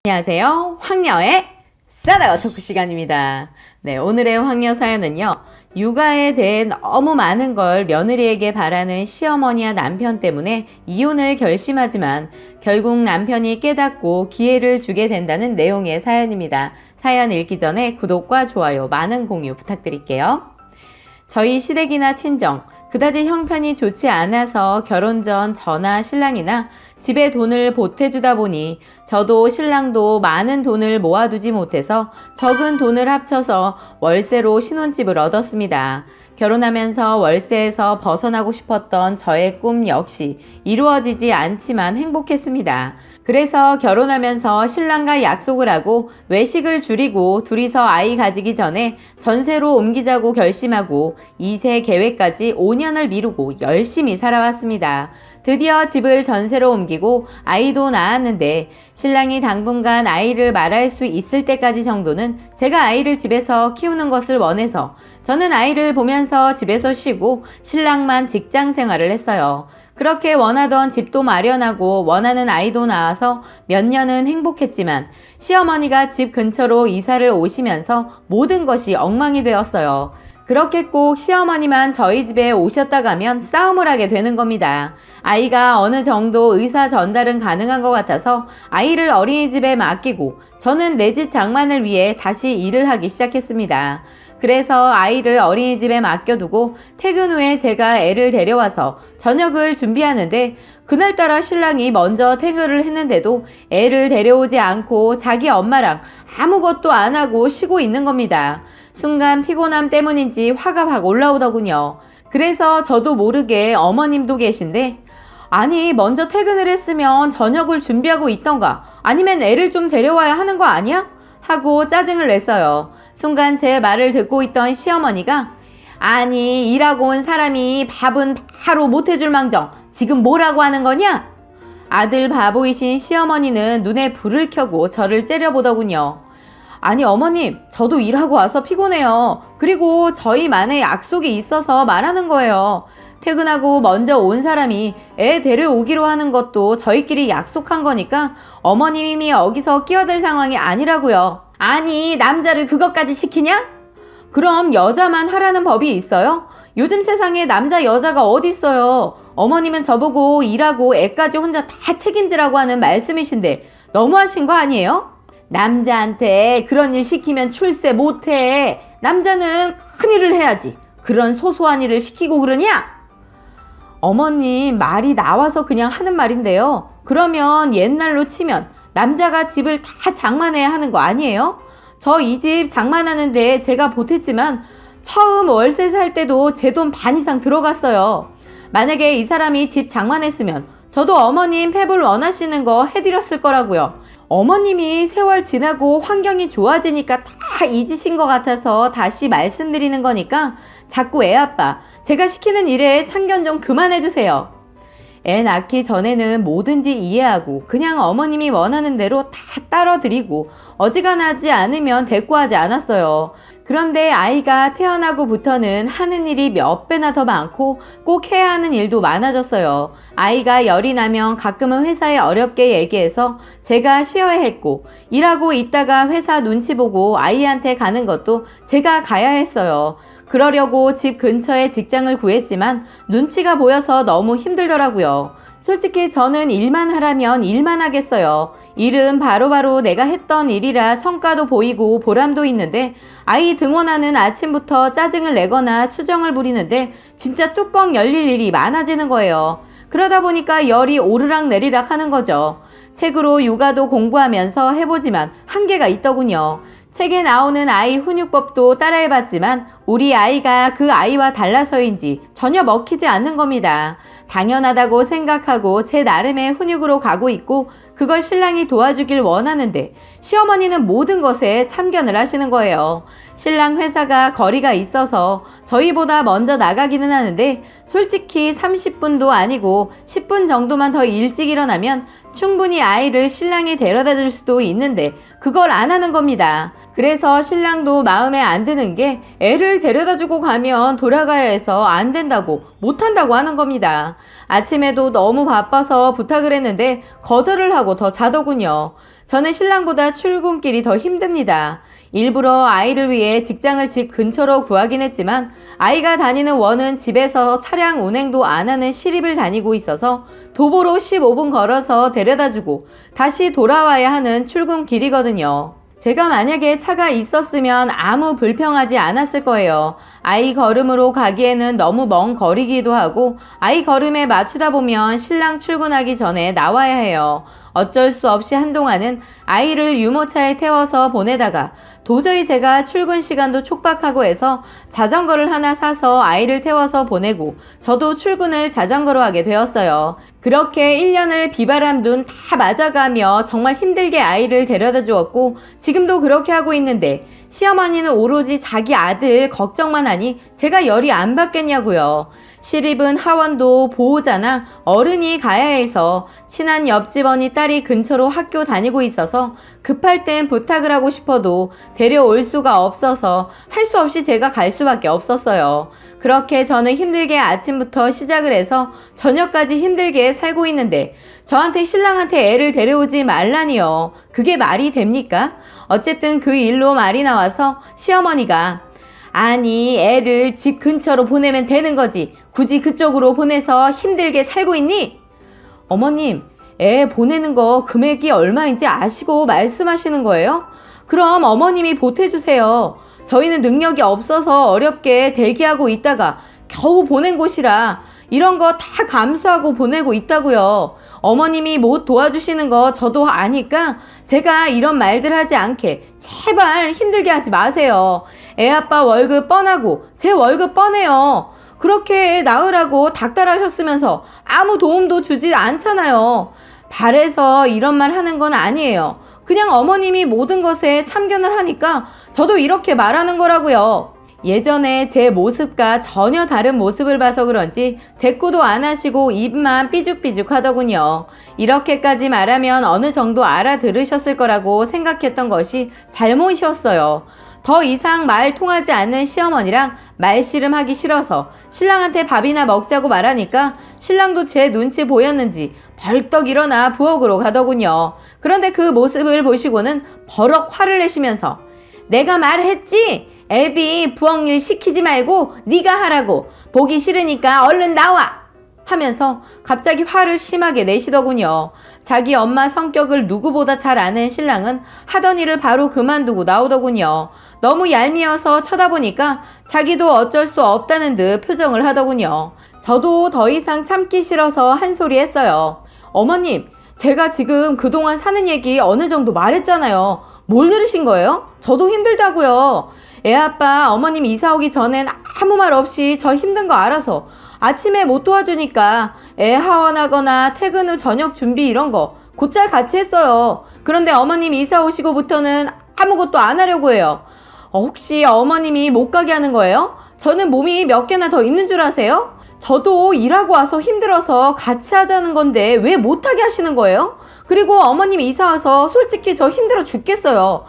안녕하세요. 황녀의 싸다가 토크 시간입니다. 네, 오늘의 황녀 사연은요. 육아에 대해 너무 많은 걸 며느리에게 바라는 시어머니와 남편 때문에 이혼을 결심하지만 결국 남편이 깨닫고 기회를 주게 된다는 내용의 사연입니다. 사연 읽기 전에 구독과 좋아요, 많은 공유 부탁드릴게요. 저희 시댁이나 친정, 그다지 형편이 좋지 않아서 결혼 전 저나 신랑이나 집에 돈을 보태주다 보니 저도 신랑도 많은 돈을 모아두지 못해서 적은 돈을 합쳐서 월세로 신혼집을 얻었습니다. 결혼하면서 월세에서 벗어나고 싶었던 저의 꿈 역시 이루어지지 않지만 행복했습니다. 그래서 결혼하면서 신랑과 약속을 하고 외식을 줄이고 둘이서 아이 가지기 전에 전세로 옮기자고 결심하고 2세 계획까지 5년을 미루고 열심히 살아왔습니다. 드디어 집을 전세로 옮기고 아이도 낳았는데 신랑이 당분간 아이를 말할 수 있을 때까지 정도는 제가 아이를 집에서 키우는 것을 원해서 저는 아이를 보면서 집에서 쉬고 신랑만 직장 생활을 했어요. 그렇게 원하던 집도 마련하고 원하는 아이도 낳아서 몇 년은 행복했지만 시어머니가 집 근처로 이사를 오시면서 모든 것이 엉망이 되었어요. 그렇게 꼭 시어머니만 저희 집에 오셨다 가면 싸움을 하게 되는 겁니다. 아이가 어느 정도 의사 전달은 가능한 것 같아서 아이를 어린이집에 맡기고 저는 내 집 장만을 위해 다시 일을 하기 시작했습니다. 그래서 아이를 어린이집에 맡겨두고 퇴근 후에 제가 애를 데려와서 저녁을 준비하는데 그날따라 신랑이 먼저 퇴근을 했는데도 애를 데려오지 않고 자기 엄마랑 아무것도 안 하고 쉬고 있는 겁니다. 순간 피곤함 때문인지 화가 확 올라오더군요. 그래서 저도 모르게 어머님도 계신데 아니 먼저 퇴근을 했으면 저녁을 준비하고 있던가 아니면 애를 좀 데려와야 하는 거 아니야? 하고 짜증을 냈어요. 순간 제 말을 듣고 있던 시어머니가 아니 일하고 온 사람이 밥은 바로 못해줄 망정 지금 뭐라고 하는 거냐? 아들 바보이신 시어머니는 눈에 불을 켜고 저를 째려보더군요. 아니 어머님 저도 일하고 와서 피곤해요. 그리고 저희만의 약속이 있어서 말하는 거예요. 퇴근하고 먼저 온 사람이 애 데려오기로 하는 것도 저희끼리 약속한 거니까 어머님이 여기서 끼어들 상황이 아니라고요. 아니 남자를 그것까지 시키냐? 그럼 여자만 하라는 법이 있어요? 요즘 세상에 남자 여자가 어디 있어요. 어머님은 저보고 일하고 애까지 혼자 다 책임지라고 하는 말씀이신데 너무하신 거 아니에요? 남자한테 그런 일 시키면 출세 못해. 남자는 큰일을 해야지. 그런 소소한 일을 시키고 그러냐? 어머님 말이 나와서 그냥 하는 말인데요. 그러면 옛날로 치면 남자가 집을 다 장만해야 하는 거 아니에요? 저 이 집 장만하는데 제가 보탰지만 처음 월세 살 때도 제 돈 반 이상 들어갔어요. 만약에 이 사람이 집 장만했으면 저도 어머님 폐불 원하시는 거 해드렸을 거라고요. 어머님이 세월 지나고 환경이 좋아지니까 다 잊으신 것 같아서 다시 말씀드리는 거니까 자꾸 애 아빠 제가 시키는 일에 참견 좀 그만해주세요. 애 낳기 전에는 뭐든지 이해하고 그냥 어머님이 원하는 대로 다 따라드리고 어지간하지 않으면 대꾸하지 않았어요. 그런데 아이가 태어나고부터는 하는 일이 몇 배나 더 많고 꼭 해야 하는 일도 많아졌어요. 아이가 열이 나면 가끔은 회사에 어렵게 얘기해서 제가 쉬어야 했고 일하고 있다가 회사 눈치 보고 아이한테 가는 것도 제가 가야 했어요. 그러려고 집 근처에 직장을 구했지만 눈치가 보여서 너무 힘들더라고요. 솔직히 저는 일만 하라면 일만 하겠어요. 일은 바로바로 내가 했던 일이라 성과도 보이고 보람도 있는데 아이 등원하는 아침부터 짜증을 내거나 추정을 부리는데 진짜 뚜껑 열릴 일이 많아지는 거예요. 그러다 보니까 열이 오르락 내리락 하는 거죠. 책으로 육아도 공부하면서 해보지만 한계가 있더군요. 책에 나오는 아이 훈육법도 따라해봤지만 우리 아이가 그 아이와 달라서인지 전혀 먹히지 않는 겁니다. 당연하다고 생각하고 제 나름의 훈육으로 가고 있고 그걸 신랑이 도와주길 원하는데 시어머니는 모든 것에 참견을 하시는 거예요. 신랑 회사가 거리가 있어서 저희보다 먼저 나가기는 하는데 솔직히 30분도 아니고 10분 정도만 더 일찍 일어나면 충분히 아이를 신랑이 데려다 줄 수도 있는데 그걸 안 하는 겁니다. 그래서 신랑도 마음에 안 드는 게 애를 데려다 주고 가면 돌아가야 해서 안 된다고 못한다고 하는 겁니다. 아침에도 너무 바빠서 부탁을 했는데 거절을 하고 더 자더군요. 저는 신랑보다 출근길이 더 힘듭니다. 일부러 아이를 위해 직장을 집 근처로 구하긴 했지만 아이가 다니는 원은 집에서 차량 운행도 안 하는 시립을 다니고 있어서 도보로 15분 걸어서 데려다주고 다시 돌아와야 하는 출근길이거든요. 제가 만약에 차가 있었으면 아무 불평하지 않았을 거예요. 아이 걸음으로 가기에는 너무 먼 거리기도 하고 아이 걸음에 맞추다 보면 신랑 출근하기 전에 나와야 해요. 어쩔 수 없이 한동안은 아이를 유모차에 태워서 보내다가 도저히 제가 출근 시간도 촉박하고 해서 자전거를 하나 사서 아이를 태워서 보내고 저도 출근을 자전거로 하게 되었어요. 그렇게 1년을 비바람 눈 다 맞아가며 정말 힘들게 아이를 데려다 주었고 지금도 그렇게 하고 있는데 시어머니는 오로지 자기 아들 걱정만 하니 제가 열이 안 받겠냐고요. 시립은 하원도 보호자나 어른이 가야 해서 친한 옆집 언니 딸이 근처로 학교 다니고 있어서 급할 땐 부탁을 하고 싶어도 데려올 수가 없어서 할 수 없이 제가 갈 수밖에 없었어요. 그렇게 저는 힘들게 아침부터 시작을 해서 저녁까지 힘들게 살고 있는데 저한테 신랑한테 애를 데려오지 말라니요. 그게 말이 됩니까? 어쨌든 그 일로 말이 나와서 시어머니가 아니 애를 집 근처로 보내면 되는 거지 굳이 그쪽으로 보내서 힘들게 살고 있니? 어머님, 애 보내는 거 금액이 얼마인지 아시고 말씀하시는 거예요? 그럼 어머님이 보태주세요. 저희는 능력이 없어서 어렵게 대기하고 있다가 겨우 보낸 곳이라 이런 거 다 감수하고 보내고 있다고요. 어머님이 못 도와주시는 거 저도 아니까 제가 이런 말들 하지 않게 제발 힘들게 하지 마세요. 애 아빠 월급 뻔하고 제 월급 뻔해요. 그렇게 애 낳으라고 닥달하셨으면서 아무 도움도 주지 않잖아요. 바래서 이런 말 하는 건 아니에요. 그냥 어머님이 모든 것에 참견을 하니까 저도 이렇게 말하는 거라고요. 예전에 제 모습과 전혀 다른 모습을 봐서 그런지 대꾸도 안 하시고 입만 삐죽삐죽 하더군요. 이렇게까지 말하면 어느 정도 알아들으셨을 거라고 생각했던 것이 잘못이었어요. 더 이상 말 통하지 않는 시어머니랑 말씨름하기 싫어서 신랑한테 밥이나 먹자고 말하니까 신랑도 제 눈치 보였는지 벌떡 일어나 부엌으로 가더군요. 그런데 그 모습을 보시고는 버럭 화를 내시면서 내가 말했지? 애비 부엌일 시키지 말고 네가 하라고. 보기 싫으니까 얼른 나와! 하면서 갑자기 화를 심하게 내시더군요. 자기 엄마 성격을 누구보다 잘 아는 신랑은 하던 일을 바로 그만두고 나오더군요. 너무 얄미워서 쳐다보니까 자기도 어쩔 수 없다는 듯 표정을 하더군요. 저도 더 이상 참기 싫어서 한 소리 했어요. 어머님, 제가 지금 그동안 사는 얘기 어느 정도 말했잖아요. 뭘 들으신 거예요? 저도 힘들다고요. 애 아빠 어머님 이사 오기 전엔 아무 말 없이 저 힘든 거 알아서 아침에 못 도와주니까 애 하원하거나 퇴근 후 저녁 준비 이런 거 곧잘 같이 했어요. 그런데 어머님 이사 오시고부터는 아무것도 안 하려고 해요. 혹시 어머님이 못 가게 하는 거예요? 저는 몸이 몇 개나 더 있는 줄 아세요? 저도 일하고 와서 힘들어서 같이 하자는 건데 왜 못하게 하시는 거예요? 그리고 어머님 이사 와서 솔직히 저 힘들어 죽겠어요.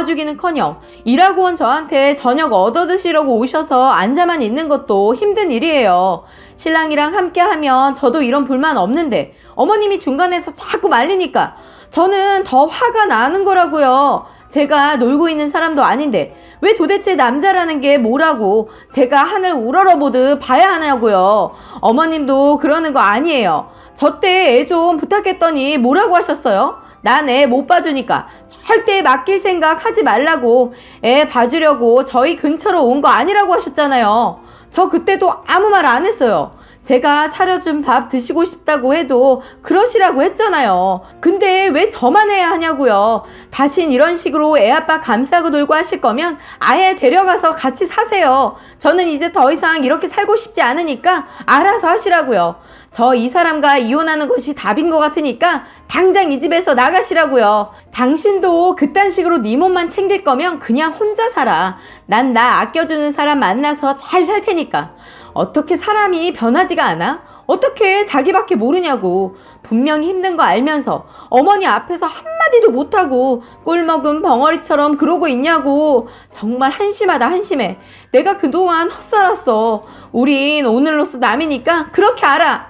도와주기는커녕 일하고 온 저한테 저녁 얻어드시려고 오셔서 앉아만 있는 것도 힘든 일이에요. 신랑이랑 함께 하면 저도 이런 불만 없는데 어머님이 중간에서 자꾸 말리니까 저는 더 화가 나는 거라고요. 제가 놀고 있는 사람도 아닌데 왜 도대체 남자라는 게 뭐라고 제가 하늘 우러러보듯 봐야 하냐고요. 어머님도 그러는 거 아니에요. 저 때 애 좀 부탁했더니 뭐라고 하셨어요? 난 애 못 봐주니까 절대 맡길 생각 하지 말라고 애 봐주려고 저희 근처로 온 거 아니라고 하셨잖아요. 저 그때도 아무 말 안 했어요. 제가 차려준 밥 드시고 싶다고 해도 그러시라고 했잖아요. 근데 왜 저만 해야 하냐고요. 다신 이런 식으로 애 아빠 감싸고 놀고 하실 거면 아예 데려가서 같이 사세요. 저는 이제 더 이상 이렇게 살고 싶지 않으니까 알아서 하시라고요. 저 이 사람과 이혼하는 것이 답인 것 같으니까 당장 이 집에서 나가시라고요. 당신도 그딴 식으로 네 몸만 챙길 거면 그냥 혼자 살아. 난 나 아껴주는 사람 만나서 잘 살 테니까. 어떻게 사람이 변하지가 않아? 어떻게 자기밖에 모르냐고. 분명히 힘든 거 알면서 어머니 앞에서 한마디도 못하고 꿀먹은 벙어리처럼 그러고 있냐고. 정말 한심하다, 한심해. 내가 그동안 헛살았어. 우린 오늘로써 남이니까 그렇게 알아.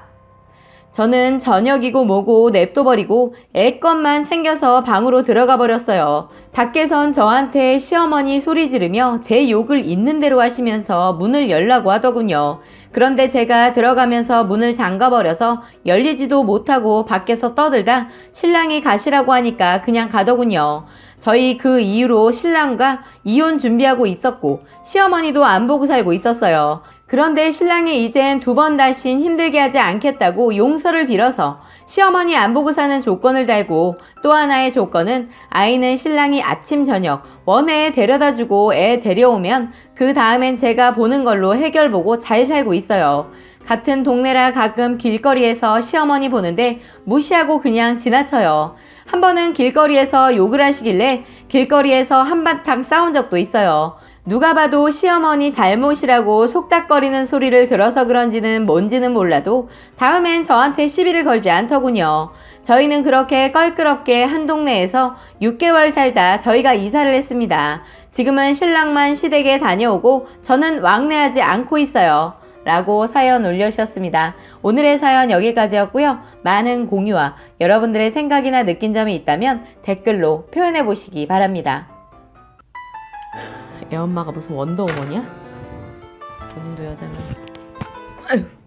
저는 저녁이고 뭐고 냅둬버리고 애 것만 챙겨서 방으로 들어가 버렸어요. 밖에선 저한테 시어머니 소리 지르며 제 욕을 있는 대로 하시면서 문을 열라고 하더군요. 그런데 제가 들어가면서 문을 잠가버려서 열리지도 못하고 밖에서 떠들다 신랑이 가시라고 하니까 그냥 가더군요. 저희 그 이후로 신랑과 이혼 준비하고 있었고 시어머니도 안 보고 살고 있었어요. 그런데 신랑이 이젠 2번 다신 힘들게 하지 않겠다고 용서를 빌어서 시어머니 안 보고 사는 조건을 달고, 또 하나의 조건은 아이는 신랑이 아침 저녁 원해에 데려다주고 애 데려오면 그 다음엔 제가 보는 걸로 해결 보고 잘 살고 있어요. 같은 동네라 가끔 길거리에서 시어머니 보는데 무시하고 그냥 지나쳐요. 한 번은 길거리에서 욕을 하시길래 길거리에서 한바탕 싸운 적도 있어요. 누가 봐도 시어머니 잘못이라고 속닥거리는 소리를 들어서 그런지는 뭔지는 몰라도 다음엔 저한테 시비를 걸지 않더군요. 저희는 그렇게 껄끄럽게 한 동네에서 6개월 살다 저희가 이사를 했습니다. 지금은 신랑만 시댁에 다녀오고 저는 왕래하지 않고 있어요. 라고 사연 올려주셨습니다. 오늘의 사연 여기까지였고요. 많은 공유와 여러분들의 생각이나 느낀 점이 있다면 댓글로 표현해 보시기 바랍니다. 애 엄마가 무슨 원더우먼이야? 본인도 여자면서. 아유.